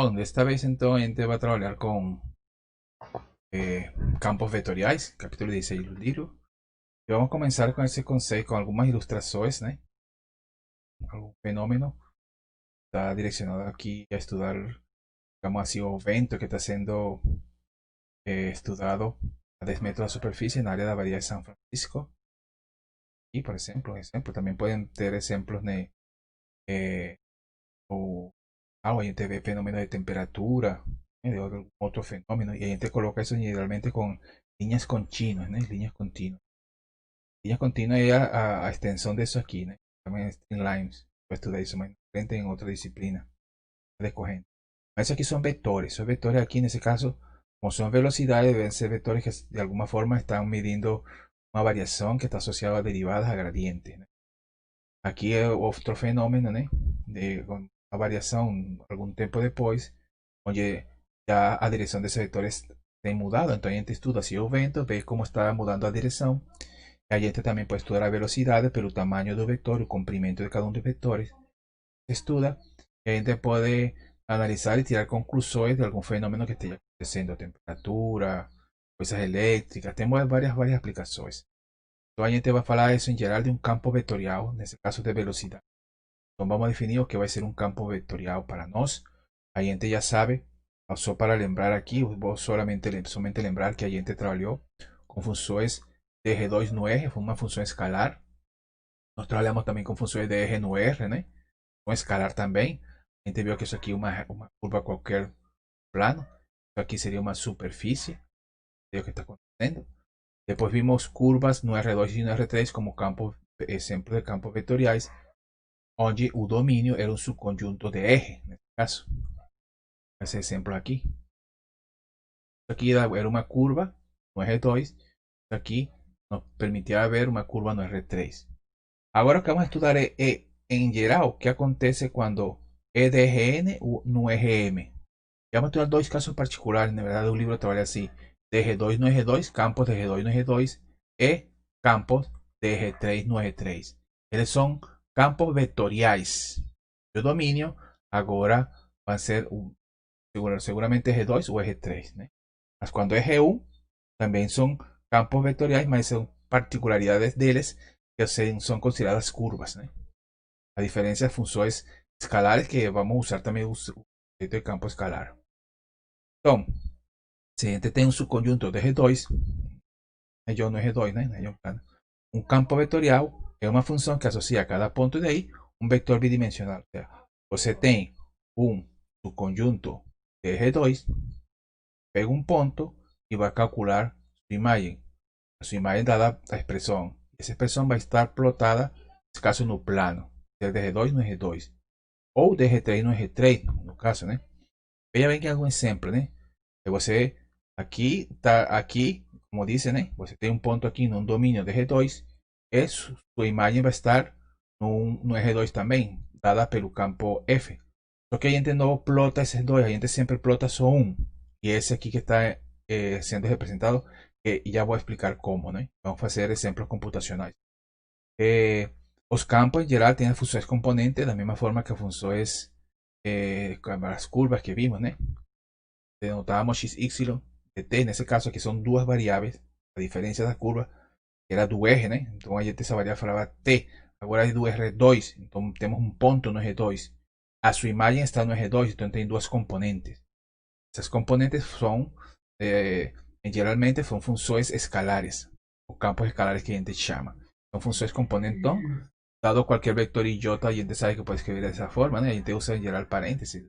Bom, desta vez então a gente vai trabalhar com campos vetoriais, capítulo 16 do livro. E vamos começar com esse conceito, com algumas ilustrações, né? Algum fenômeno está direcionado aqui a estudar, digamos assim, o vento que está sendo estudado a 10 metros da superfície na área da Bahia de São Francisco. E, por exemplo, também podem ter exemplos, né? Ou a gente vê fenômeno de temperatura, de algum outro fenômeno, e a gente coloca isso geralmente com linhas contínuas, né? Linhas contínuas. Linhas contínuas é a extensão disso aqui, né? Também é streamlines. Vou estudar isso mais frente em outra disciplina decorrente. Mas isso aqui são vetores. Os vetores aqui, nesse caso, como são velocidades, devem ser vetores que de alguma forma estão medindo uma variação que está associada a derivadas a gradientes, né? Aqui é outro fenômeno, né? De a variação algum tempo depois, onde já a direção desses vetores tem mudado. Então a gente estuda se o vento, vê como está mudando a direção. A gente também pode estudar a velocidade pelo tamanho do vetor, o comprimento de cada um dos vetores. Estuda e a gente pode analisar e tirar conclusões de algum fenômeno que esteja acontecendo, temperatura, coisas elétricas. Temos várias aplicações. Então a gente vai falar isso em geral de um campo vetorial, nesse caso de velocidade. Então vamos definir o que vai ser um campo vetorial para nós. A gente já sabe, só para lembrar aqui, vou somente lembrar que a gente trabalhou com funções de R2 no R, foi uma função escalar. Nós trabalhamos também com funções de R no R, né? Com escalar também. A gente viu que isso aqui é uma curva qualquer plano. Isso aqui seria uma superfície. É o que está acontecendo. Depois vimos curvas no R2 e no R3 como exemplo de campos vetoriais, onde o domínio era um subconjunto de R, nesse caso. Esse exemplo aqui. Isso aqui era uma curva no R2. Isso aqui nos permitia ver uma curva no R3. Agora o que vamos a estudar é, em geral, o que acontece quando é de Rn no Rm. Vamos a estudar dois casos particulares, na verdade o livro trabalha assim, de R2 no R2, campos de R2 no R2 e campos de R3 no R3. Eles são campos vetoriais. O domínio agora vai ser seguramente R2 ou R3, né? Mas quando é R1, também são campos vetoriais, mas são particularidades deles que são consideradas curvas, né? A diferença de funções escalares que vamos usar também o conceito de campo escalar. Então, se a gente tem um subconjunto de R2, eu no R2, né? Um campo vetorial é uma função que associa a cada ponto daí um vetor bidimensional. Ou seja, você tem um subconjunto de R2, pega um ponto e vai calcular sua imagem. A sua imagem dada a expressão. Essa expressão vai estar plotada, nesse caso, no plano. De R2 no R2. Ou de R3 no R3, no caso, né? Veja bem que é algum exemplo, né? Você aqui, como disse, né? Você tem um ponto aqui no domínio de R2. Sua imagem vai estar no R2 também, dada pelo campo F. Só que a gente não plota esses dois, a gente sempre plota só um. E esse aqui que está sendo representado, e já vou explicar como, né? Vamos fazer exemplos computacionais. Os campos em geral têm funções componentes, da mesma forma que as funções, as curvas que vimos, né? Denotamos x, y, t. Nesse caso aqui são duas variáveis. A diferença da curva era do R, né? Então a gente essa variável falava t. Agora é do R2, então temos um ponto no R2. A sua imagem está no R2, então tem duas componentes. Essas componentes são, geralmente, são funções escalares, ou campos escalares que a gente chama. São funções componentes. Então, dado qualquer vector y, a gente sabe que pode escrever dessa forma, né? A gente usa em geral parênteses.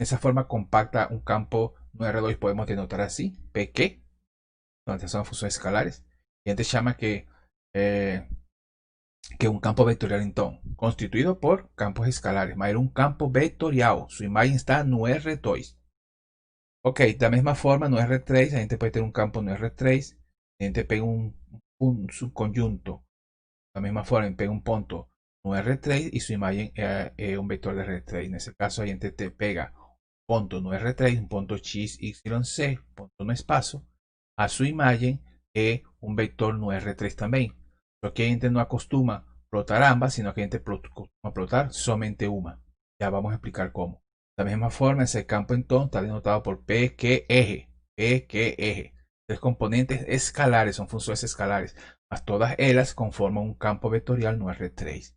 Dessa forma compacta, um campo no R2 podemos denotar assim, PQ. Então, são funções escalares. E a gente chama que un campo vectorial, então, constituído por campos escalares, mas era um campo vetorial. Sua imagem está no R2. Ok, da mesma forma, no R3, a gente pode ter um campo no R3. A gente pega um subconjunto. Da mesma forma, a gente pega um ponto no R3 e sua imagem é um vetor de R3. Nesse caso, a gente pega um ponto no R3, um ponto x, y, z, ponto no espaço. A sua imagem é um vetor no R3 também. Só que a gente não acostuma plotar ambas, sino que a gente costuma plotar somente uma. Ya vamos a explicar cómo. De la misma forma, ese campo entonces está denotado por P que eje. P que eje. Tres componentes escalares, son funciones escalares, más todas ellas conforman un campo vectorial no R3.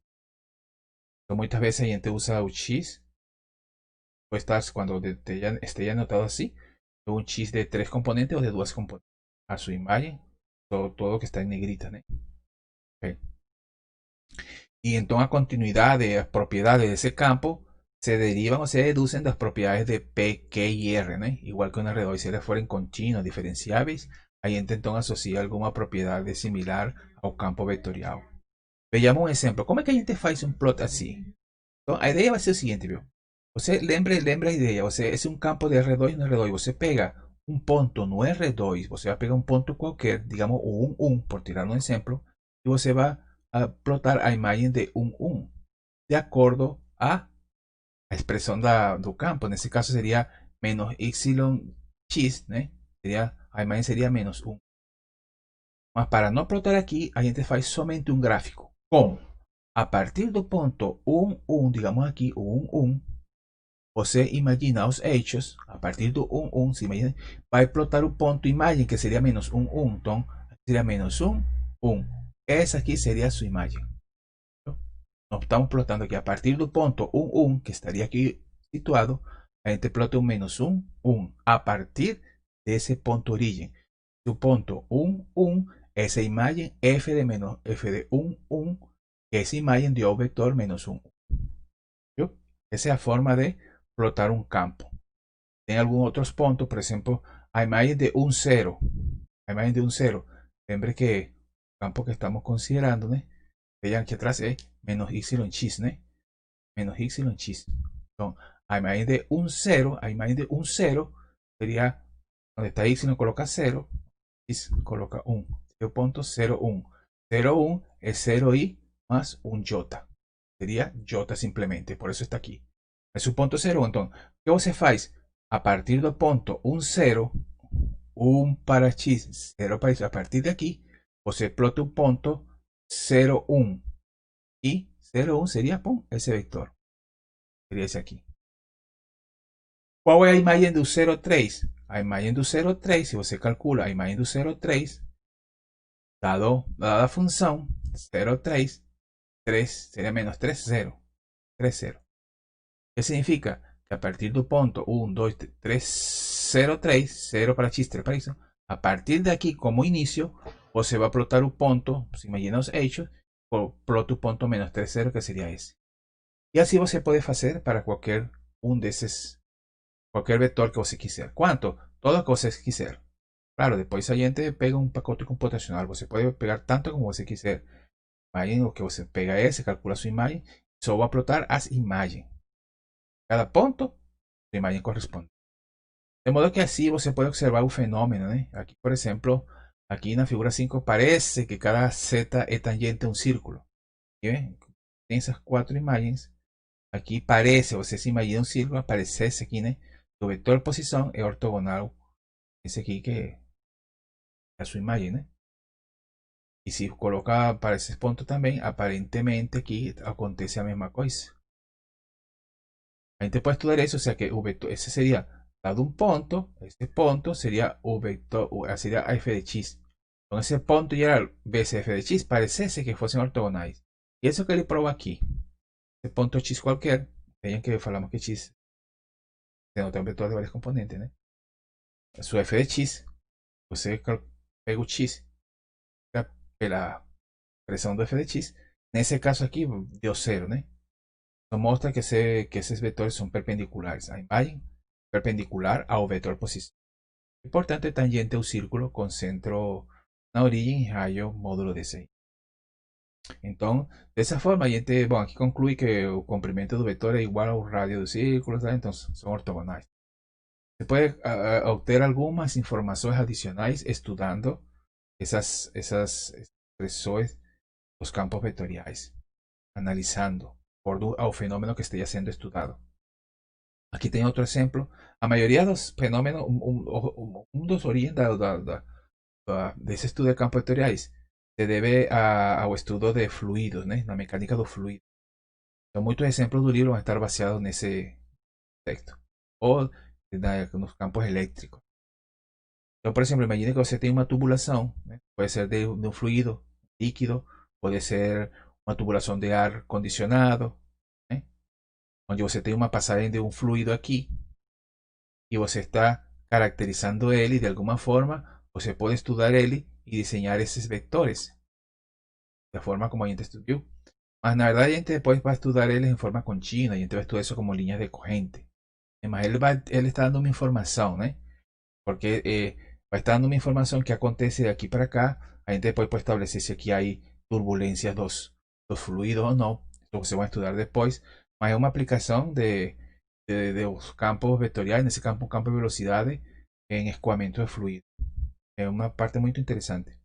Muchas veces la gente usa un chis, puede estar cuando esté ya anotado así, un chis de 3 componentes o de 2 componentes. A su imagen, todo que está en negrita, ¿no? Okay. Y entonces a continuidad de las propiedades de ese campo, se derivan o se deducen las propiedades de P, Q y R, ¿no? Igual que un R2, si fueran continuos, diferenciables, ahí entonces asocia alguna propiedad de similar a un campo vectorial. Veamos un ejemplo. ¿Cómo es que a gente hace un plot así? Entonces, la idea va a ser o seguinte, viu? Você lembra a ideia, você, esse é um campo de R2 no R2, você pega um ponto no R2, você vai pegar um ponto qualquer, digamos o 1, por tirar um exemplo, e você vai plotar a imagem de 1, de acordo a expressão do campo. Nesse caso seria menos yx, né? A imagem seria menos 1. Mas para não plotar aqui, a gente faz somente um gráfico. Como? A partir do ponto 1, digamos aqui, o 1, você imagina os eixos, a partir do 1, se imagina, vai plotar o ponto imagem, que seria menos 1. Então, seria menos 1. Essa aqui seria a sua imagem. Nós estamos plotando aqui a partir do ponto 1, que estaria aqui situado, a gente plota um menos 1, a partir desse ponto origem. Do ponto 1, essa imagem f de menos f de 1, essa imagem deu o vetor menos 1. Viu? Essa é a forma de plotar um campo. Tem alguns outros pontos, por exemplo, a imagem de 0. A imagem de 0. Lembre que o campo que estamos considerando, né? Vean aqui atrás é menos yx, né? Menos yx. Então, a imagem de 0, a imagem de 0 seria, onde está y coloca 0, x coloca 1. O ponto 0,1. 0,1 é 0i mais 1j. Seria j simplesmente, por isso está aqui. É o ponto 0. Então, o que você faz? A partir do ponto 0, 1 para x, 0 para x. A partir de aqui, você plota um ponto 0,1. E 0,1 seria esse vetor. Seria esse aqui. Qual é a imagem do 0,3? A imagem do 0,3, se você calcula a imagem do 0,3, dada a função 0,3, 3 seria menos 3,0. 3,0. Que significa que a partir do ponto 1, 2, 3, 0, 3, 0 para x, 3 para y, a partir de aqui, como início, você vai plotar o ponto, se imagina os eixos, plota o ponto menos 3,0, que seria esse. E assim você pode fazer para qualquer desses, qualquer vetor que você quiser. Quanto? Todo que você quiser. Claro, depois a gente pega um pacote computacional. Você pode pegar tanto como você quiser. Imagem, o que você pega esse, calcula sua imagem, só vai plotar as imagens. Cada ponto, sua imagem corresponde. De modo que assim você pode observar o fenômeno, né? Aqui, por exemplo, aqui na figura 5 parece que cada z é tangente a um círculo. Tem essas 4 imagens. Aqui parece, você se imagina um círculo, aparecesse aqui, né? O vetor posição é ortogonal. Esse aqui que é a sua imagem, né? E se colocar para esse ponto também, aparentemente aqui acontece a mesma coisa. A gente pode estudar isso, ou seja, que o vetor, esse seria dado um ponto, esse ponto seria o vetor, seria a f de x. Então esse ponto geral vezes f de x parecesse que fossem ortogonais. E isso que ele prova aqui. Esse ponto x qualquer, vejam que falamos que x denota um vetor de vários componentes, né? A sua f de x, você pega o x pela expressão do f de x. Nesse caso aqui, deu 0, né? Então mostra que esses vetores são perpendiculares. A imagem perpendicular ao vetor posição. E, portanto, é tangente ao círculo com centro na origem e raio módulo de 6. Então, dessa forma, a gente, bom, aqui conclui que o comprimento do vetor é igual ao rádio do círculo, tá? Então são ortogonais. Você pode obter algumas informações adicionais estudando essas expressões dos campos vetoriais, analisando ao fenômeno que esteja sendo estudado. Aqui tem outro exemplo. A maioria dos fenômenos, dos origens desse estudo de campos vetoriais se deve ao estudo de fluidos, né? Na mecânica do fluido. muchos ejemplos de un libro van a estar basados en ese texto. O en los campos eléctricos. Entonces, por ejemplo, imagine que você tem uma tubulação, né? Puede ser de un fluido líquido, puede ser una tubulación de ar condicionado, né? Onde você tem uma passagem de un fluido aquí y você está caracterizando él y de alguna forma você puede estudiar él y diseñar esos vectores de forma como a gente estudió. Mas na verdade a gente depois vai estudar eles em forma contínua, a gente vai estudar isso como linhas de corrente. Mas ele está dando uma informação, né? Porque vai estar dando uma informação que acontece de aqui para cá. A gente depois pode estabelecer se aqui há turbulências dos fluidos ou não. Isso você vai estudar depois. Mas é uma aplicação de os campos vetoriais, nesse campo de velocidade, em escoamento de fluido. É uma parte muito interessante.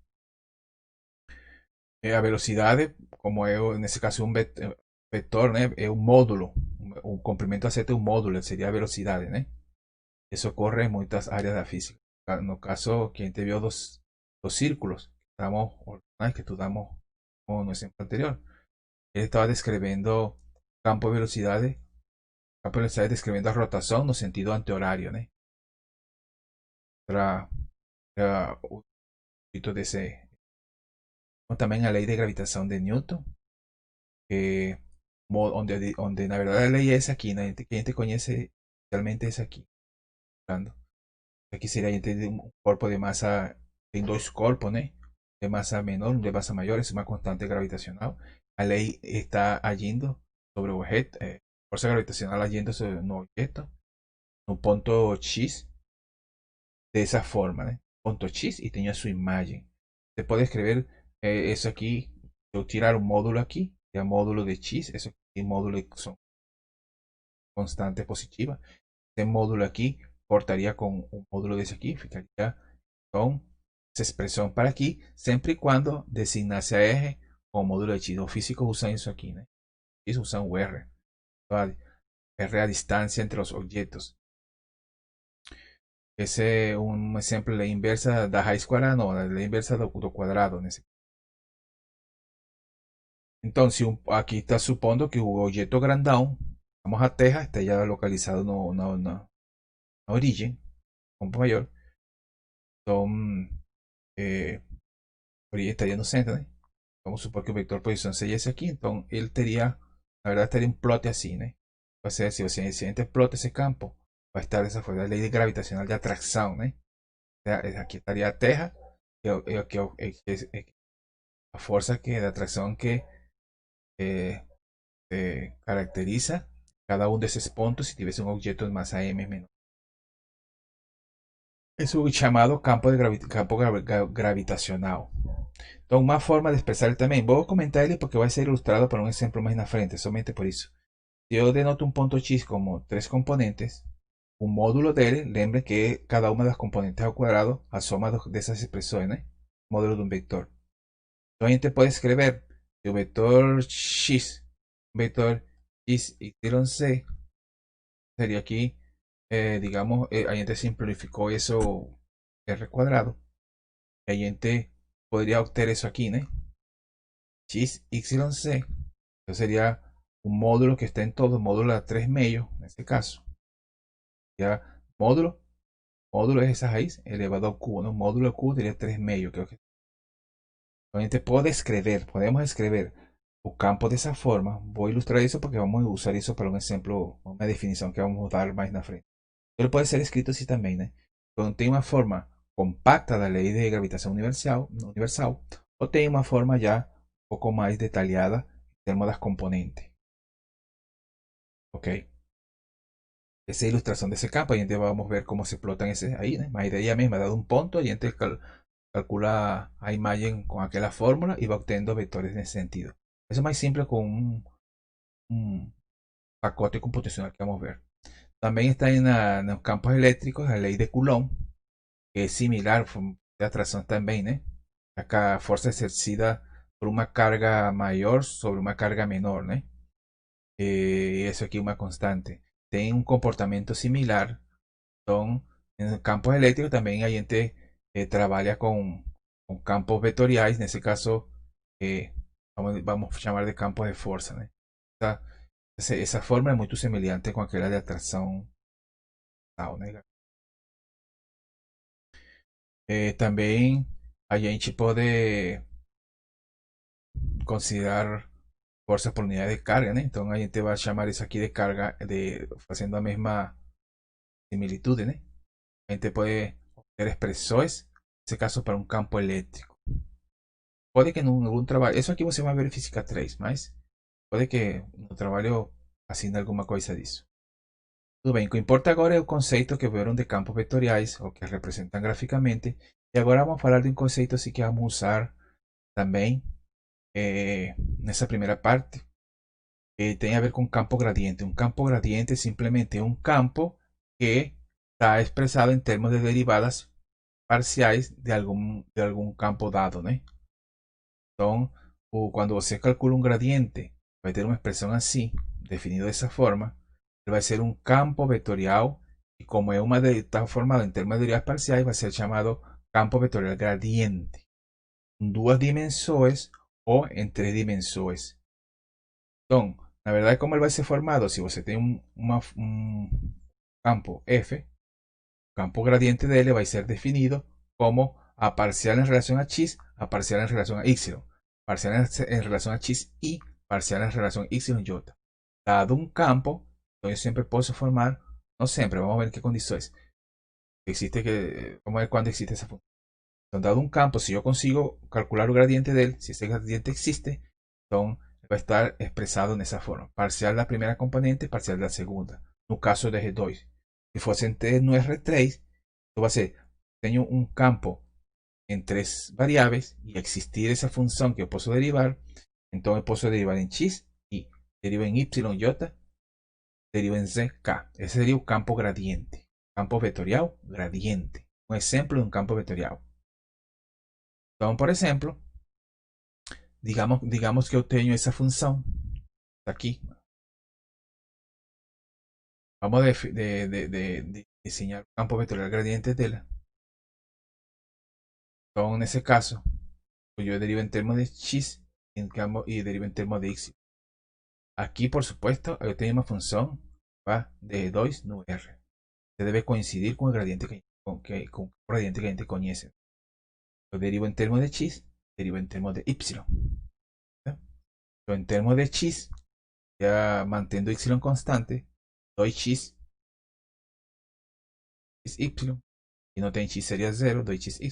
A velocidade, como é nesse caso um vector, né, é um módulo. O comprimento a z é um módulo, seria a velocidade, né? Isso ocorre em muitas áreas da física. No caso que a gente viu dos círculos que estudamos no exemplo anterior, ele estava descrevendo campo de velocidade, descrevendo a rotação no sentido anti-horário, né? Para o sentido desse. Também a lei de gravitação de Newton, que onde na verdade a lei é essa aqui, né? Que a gente conhece realmente essa aqui. Aqui seria a gente um corpo de massa, tem dois corpos, né? De massa menor, de massa maior, é uma constante gravitacional. A lei está agindo sobre o objeto, força gravitacional agindo sobre o objeto, no ponto X, dessa forma, né? Ponto X e tem a sua imagem. Você pode escrever isso aqui, eu tirar um módulo aqui, que é o módulo de X, isso aqui é módulo que são constante positiva. Esse módulo aqui cortaria com o módulo desse aqui, ficaria com essa expressão para aqui, sempre e quando designasse a R com o módulo de X. Os físicos usam isso aqui, né? Eles usam o R. R é a distância entre os objetos. Esse é um exemplo da inversa da raiz quadrada, não, da inversa do quadrado. Então, se aqui está supondo que o objeto grandão, vamos a Terra, está já localizado na origem, campo maior. Então, estaria no centro, né? Vamos supor que o vector posição seja esse aqui, então ele teria, na verdade, teria um plot assim, né? Ou seja, se você a plota esse campo, vai estar dessa forma, a lei de gravitacional de atração, né? Aqui estaria a Terra, a força de atração que caracteriza cada um desses pontos se tivesse um objeto de massa m menor. Es o chamado campo gravitacional. Então, uma forma de expressar ele também, vou comentar ele porque vai ser ilustrado por um exemplo mais na frente, somente por isso. Se eu denoto um ponto X como três componentes, o módulo dele, lembre que cada uma das componentes ao quadrado, a soma dessas expressões, né? Módulo de um vector. Então, a gente pode escrever que o vetor X, vetor X, Y, C, seria aqui, digamos, a gente simplificou isso R cuadrado. A gente podría obtener eso aquí, ¿no? X, Y, C. Eso sería un módulo que está en todo, módulo a 3 medios, en este caso. Ya, módulo es esa raíz elevado al cubo, ¿no? Módulo al cubo sería 3 medios, creo que. Entonces podemos escribir o campo de esa forma. Voy a ilustrar eso porque vamos a usar eso para un ejemplo, una definición que vamos a dar más en la frente. Pero puede ser escrito así también, ¿no? Cuando tiene una forma compacta da lei de gravitação universal, ou tem uma forma já um pouco mais detalhada em termos das componentes. Ok? Essa é a ilustração desse campo, a gente vamos ver como se explotan esse aí, né? Mas a ideia mesma, dado um ponto, a gente calcula a imagem com aquela fórmula e vai obtendo vetores nesse sentido. Isso é mais simples com um pacote computacional que vamos ver. Também está nos campos elétricos a lei de Coulomb, que é similar de atração também, né? Acá a força exercida por uma carga maior sobre uma carga menor, né? Isso aqui é uma constante. Tem um comportamento similar. Então, em campos elétricos também a gente trabalha com campos vetoriais, nesse caso, vamos chamar de campos de força, né? Tá? Essa forma é muito semelhante com aquela de atração tal, né? Também a gente pode considerar força por unidade de carga, né? Então a gente vai chamar isso aqui de carga, fazendo a mesma similitude, né? A gente pode ter expressões, nesse caso para um campo elétrico. Pode que em algum trabalho, isso aqui você vai ver em física 3, mas pode que no trabalho assine alguma coisa disso. Tudo bem, o que importa agora é o conceito que viram de campos vetoriais, ou que representam graficamente, e agora vamos falar de um conceito assim que vamos usar também nessa primeira parte, que tem a ver com campo gradiente. Um campo gradiente simplesmente é um campo que está expressado em termos de derivadas parciais de algum campo dado, né? Então, quando você calcula um gradiente, vai ter uma expressão assim, definido dessa forma, ele vai ser um campo vetorial, e como está formado em termos de derivadas parciais, vai ser chamado campo vetorial gradiente, em duas dimensões ou em três dimensões. Então, na verdade, como ele vai ser formado, si você tem um campo F, o campo gradiente dele vai ser definido como a parcial en relación a x, a parcial en relación a y, parcial en relación a x y parcial en relación a y y. Dado un campo, yo siempre puedo formar, no siempre, vamos a ver qué condiciones. Vamos a ver cuándo existe esa función. Entonces, dado un campo, si yo consigo calcular el gradiente de él, si ese gradiente existe, entonces va a estar expresado en esa forma. Parcial la primera componente, parcial la segunda. No caso de R2. Si fuese en no R3, va a ser, tengo un campo en tres variables y existir esa función que yo puedo derivar, entonces puedo derivar en x y derivo en y, y, derivo en z, k. Ese sería un campo gradiente. Campo vetorial gradiente. Un ejemplo de un campo vetorial. Entonces, por ejemplo, digamos que yo tengo esa función aquí. Vamos de diseñar un campo vectorial gradiente de la. Entonces, en ese caso, pues yo derivo en términos de x y derivo en términos de y. Aquí, por supuesto, yo tengo una función de 2 no r. Se debe coincidir con el gradiente con el gradiente que a gente conoce. Yo derivo en términos de x, derivo en términos de y. Yo en términos de x, ya manteniendo y constante, 2x es y. Y no tengo x sería 0, 2x y.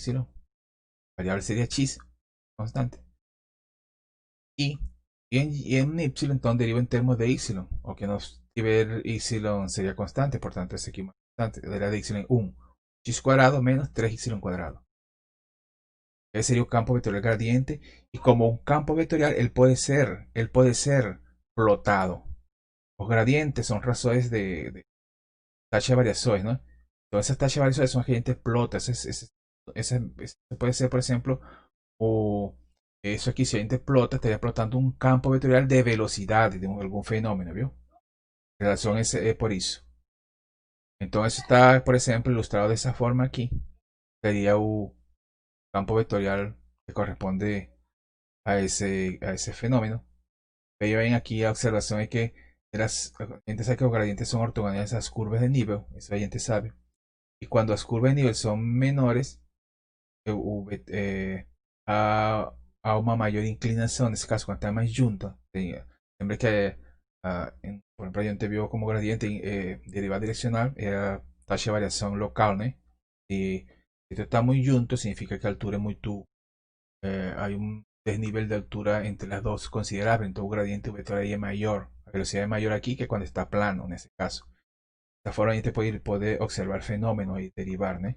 Variable sería x constante. Y en y entonces derivo en términos de y, o que nos ver y sería constante, por tanto es aquí más constante. Deriva de y en 1 x cuadrado menos 3y cuadrado. Ese sería un campo vectorial gradiente, y como un campo vectorial él puede ser plotado. Los gradientes son razones de taxa de variaciones, ¿no? Entonces esas taxas de variaciones son agentes plotas. Ese puede ser, por ejemplo, o eso aquí, si a gente plota, estaría plotando un campo vectorial de velocidad de algún fenómeno, ¿vio? La relación es por eso. Entonces está, por ejemplo, ilustrado de esa forma aquí. Sería un campo vectorial que corresponde a ese fenómeno. Pero ven aquí la observación es que la gente sabe que los gradientes son ortogonales a las curvas de nivel. Eso la gente sabe. Y cuando las curvas de nivel son menores a, a una mayor inclinación, en este caso cuando está más junta, siempre que por ejemplo yo te vio como gradiente derivada direccional era taxa de variación local, ¿no? Y si esto está muy junto significa que la altura es muy hay un desnivel de altura entre las dos considerable, entonces un gradiente vectorial es mayor, la velocidad es mayor aquí que cuando está plano en ese caso. De esta forma te puede observar fenómenos y derivar, ¿no?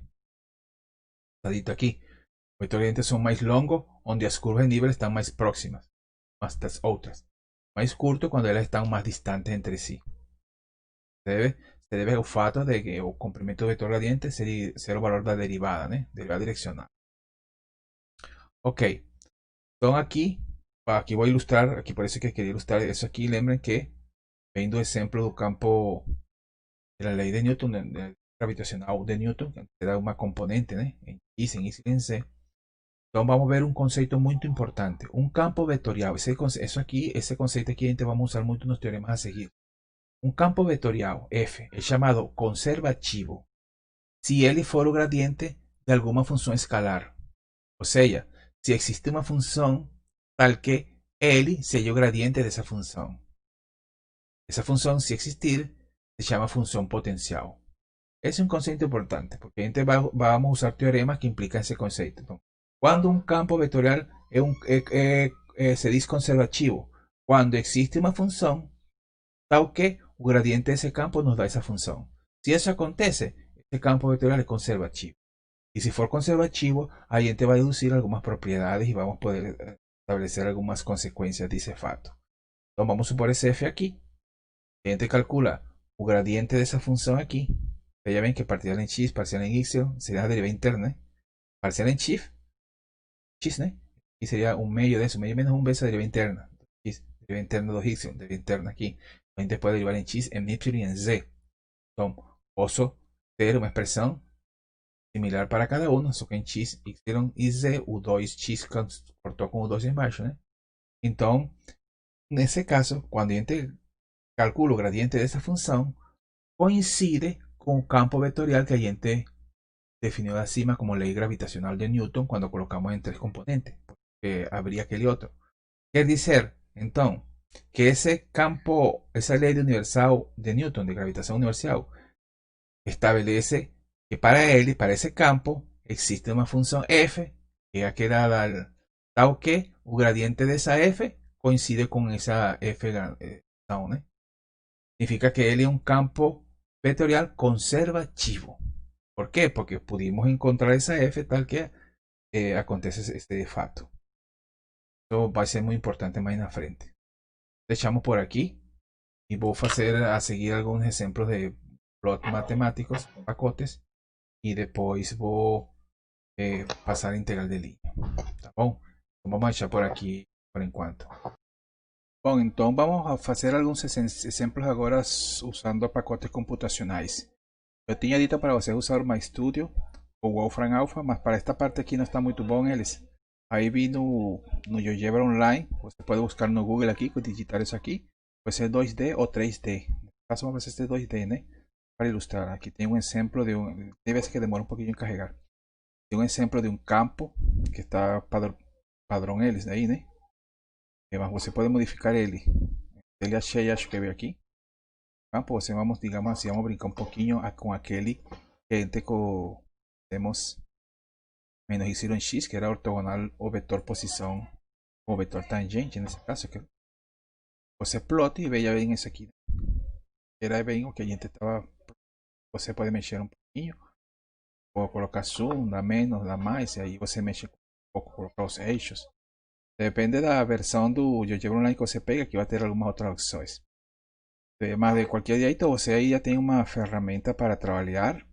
Está aquí. Los gradientes son más longos, donde las curvas de nivel están más próximas, más las otras. Más curto cuando ellas están más distantes entre sí. Se debe al fato de que el complemento vector gradiente sería el valor de la derivada, ¿no? Derivada direccional. Ok. Entonces aquí voy a ilustrar, aquí parece que quería ilustrar eso aquí. Lembren que viendo ejemplo del campo de la ley de Newton, de gravitacional de Newton, que te da una componente, ¿no? En y en C. Entonces vamos a ver un concepto muy importante, un campo vectorial. Ese concepto aquí, gente vamos a usar mucho en los teoremas a seguir. un campo vectorial f es llamado conservativo si ele for o gradiente de alguma função escalar. Ou seja, se existe uma função tal que ele seja o gradiente dessa função. Essa função, se existir, se chama função potencial. Esse é um conceito importante, porque a gente vamos usar teoremas que implicam esse conceito. Então, quando um campo vetorial se diz conservativo, quando existe uma função tal que o gradiente desse campo nos dá essa função. Se isso acontece, esse campo vetorial é conservativo. Y si for conservativo, a gente vai deducir algumas propriedades e vamos poder establecer algumas consequências desse fato. Então vamos supor esse f aqui. A gente calcula o gradiente dessa função aqui. Veja bem que parcial em x, parcial em y seria a derivada interna, né? Parcial em x, né? E seria um meio disso, meio menos 1 vezes a derivada interna. X, derivada interna do y, derivada interna aqui. A gente pode derivar em x, em y e em z. Então, posso ter uma expressão similar para cada um, só que em x, y e z, o 2x cortou com o 2 embaixo, né? Então, nesse caso, quando a gente calcula o gradiente dessa função, coincide com o campo vetorial que a gente definiu acima como lei gravitacional de Newton quando colocamos em 3 componentes, porque habría aquele outro. Quer dizer, então, que esse campo, essa lei universal de Newton, de gravitação universal, estabelece que para ele, para esse campo, existe uma função f que é aquela tal que o gradiente dessa f coincide com essa f tal, né? Significa que ele é um campo vetorial conservativo. ¿Por quê? Porque pudimos encontrar essa f tal que acontece este fato. Isso vai ser muito importante mais na frente. Deixamos por aqui e vou fazer a seguir alguns exemplos de plot matemáticos, pacotes, e depois vou passar a integral de linha. Tá bom? Então vamos deixar por aqui por enquanto. Bom, então vamos a fazer alguns exemplos agora usando pacotes computacionais. Eu tinha dito para vocês usar o MyStudio ou Wolfram Alpha, mas para esta parte aqui não está muito bom eles. Aí vi no GeoGebra Online, você pode buscar no Google aqui, digitar isso aqui, pode ser 2D ou 3D. No caso vamos fazer este 2D, né? Para ilustrar, aqui tem um exemplo de tem vezes que demora um pouquinho em carregar. Tem um exemplo de um campo que está padrão eles aí, né? Mas você pode modificar ele. Ele achei, acho que veio aqui. Campo, você vamos, digamos assim, vamos brincar um pouquinho com aquele que a gente temos menos y en x, que era ortogonal o vetor posição o vetor tangente nesse caso. Que você plota e veja bem isso aqui. Era bem o que a gente estava. Você pode mexer um pouquinho. Ou colocar zoom, dá menos, dá mais. E aí você mexe um pouco, colocar os eixos. Depende da versão do GeoGebra Online que você pega, que vai ter algumas outras opções. Mas de qualquer jeito, você aí já tem uma ferramenta para trabalhar,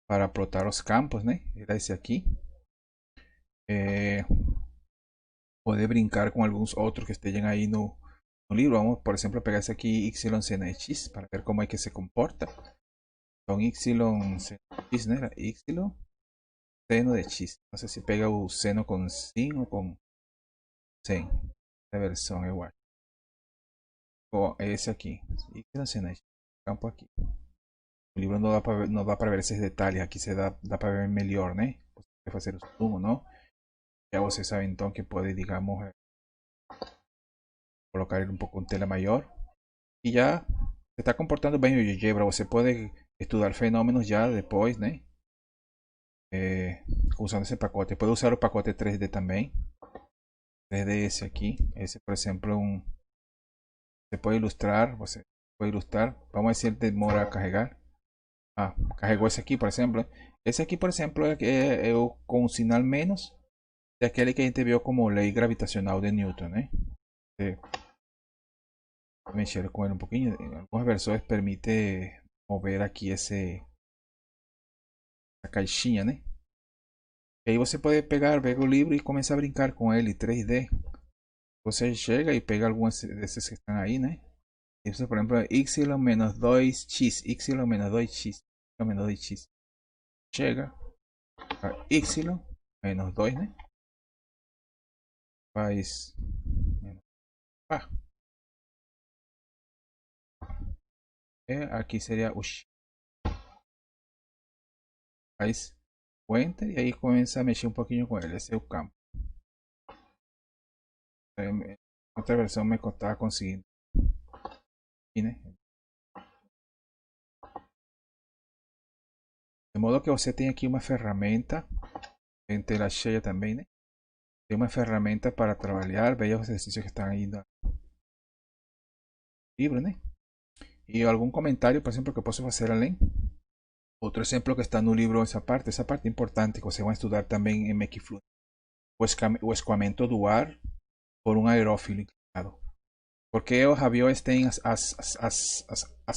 para plotar os campos, né? Era esse aqui. Poder brincar com alguns outros que estejam aí no livro. Vamos, por exemplo, pegar esse aqui, y seno de x, para ver como é que se comporta. Então, y seno de x, né? Era y seno de x. Não sei se pega o seno com sin ou com 100. Essa versão, eu acho. Ou esse aqui, y seno de x. Campo aqui. O livro não dá para ver esses detalhes. Aqui se dá para ver melhor, né? Você pode fazer o zoom ou não. Já você sabe então que pode, digamos, colocar ele um pouco em tela maior. E já se está comportando bem o GeoGebra. Você pode estudar fenômenos já depois, né? Usando esse pacote. Pode usar o pacote 3D também. 3D esse aqui. Esse, por exemplo, você pode ilustrar. Você pode ilustrar. Vamos ver se ele demora a carregar. Carregou esse aqui, por exemplo. Esse aqui, por exemplo, é o com sinal menos daquele que a gente viu como lei gravitacional de Newton, né? Mexer com ele um pouquinho. Em algumas versões permite mover aqui essa caixinha, né? E aí você pode pegar o livro e começar a brincar com ele 3D. Você chega e pega alguns desses que estão aí, né? Isso, por exemplo, y menos 2x, y menos 2x, y menos 2x. Chega a y menos 2, né? Faz Aqui seria o X. Faz o Enter e aí começa a mexer um pouquinho com ele. Esse é o campo. Outra versão me está conseguindo. Aqui, né? De modo que você tem aqui uma ferramenta em tela cheia também, né? Tem uma ferramenta para trabalhar. Veja os exercícios que estão aí no livro, né? E algum comentário, por exemplo, que eu posso fazer além. Outro exemplo que está no livro, essa parte importante que você vai estudar também em Mekifluent. O escoamento do ar por um aerófilo inclinado. ¿Por qué os aviones tienen as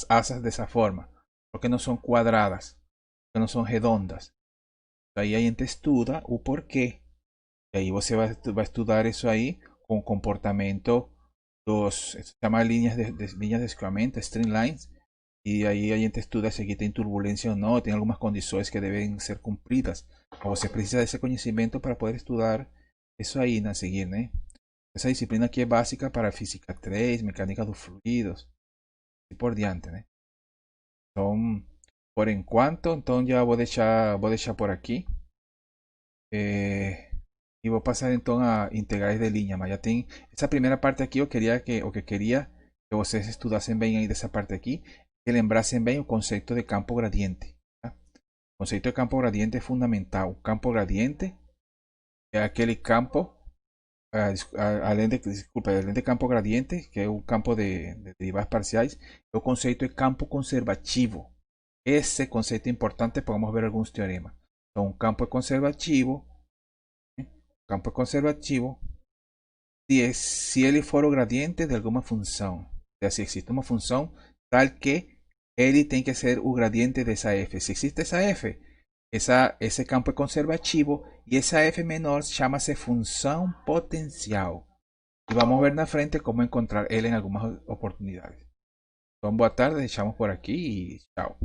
asas dessa forma? Porque não são quadradas, porque não são redondas. Aí a gente estuda o porquê. E aí você vai estudar isso aí com o comportamento dos, se chama linhas de escoamento, streamlines. E aí a gente estuda se aqui tem turbulência ou não, tem algumas condições que devem ser cumpridas. Você precisa desse conhecimento para poder estudar isso aí a seguir, né? Essa disciplina aqui é básica para física 3, mecânica dos fluidos e por diante, né? Então, por enquanto, então já vou deixar por aqui. E vou passar então a integrais de linha, mas já tem essa primeira parte aqui. Eu queria que vocês estudassem bem aí dessa parte aqui, que lembrassem bem o conceito de campo gradiente. Tá? O conceito de campo gradiente é fundamental. O campo gradiente é aquele campo além de campo gradiente, que é o campo de derivadas parciais, o conceito é campo conservativo. Esse conceito é importante para vamos ver alguns teoremas. Então, um campo é conservativo, se ele for o gradiente de alguma função. Se existe uma função tal que ele tem que ser o gradiente dessa f. Se existe essa f, esse campo é conservativo e essa f menor chama-se função potencial. E vamos ver na frente como encontrar ele em algumas oportunidades. Então, boa tarde, deixamos por aqui e tchau.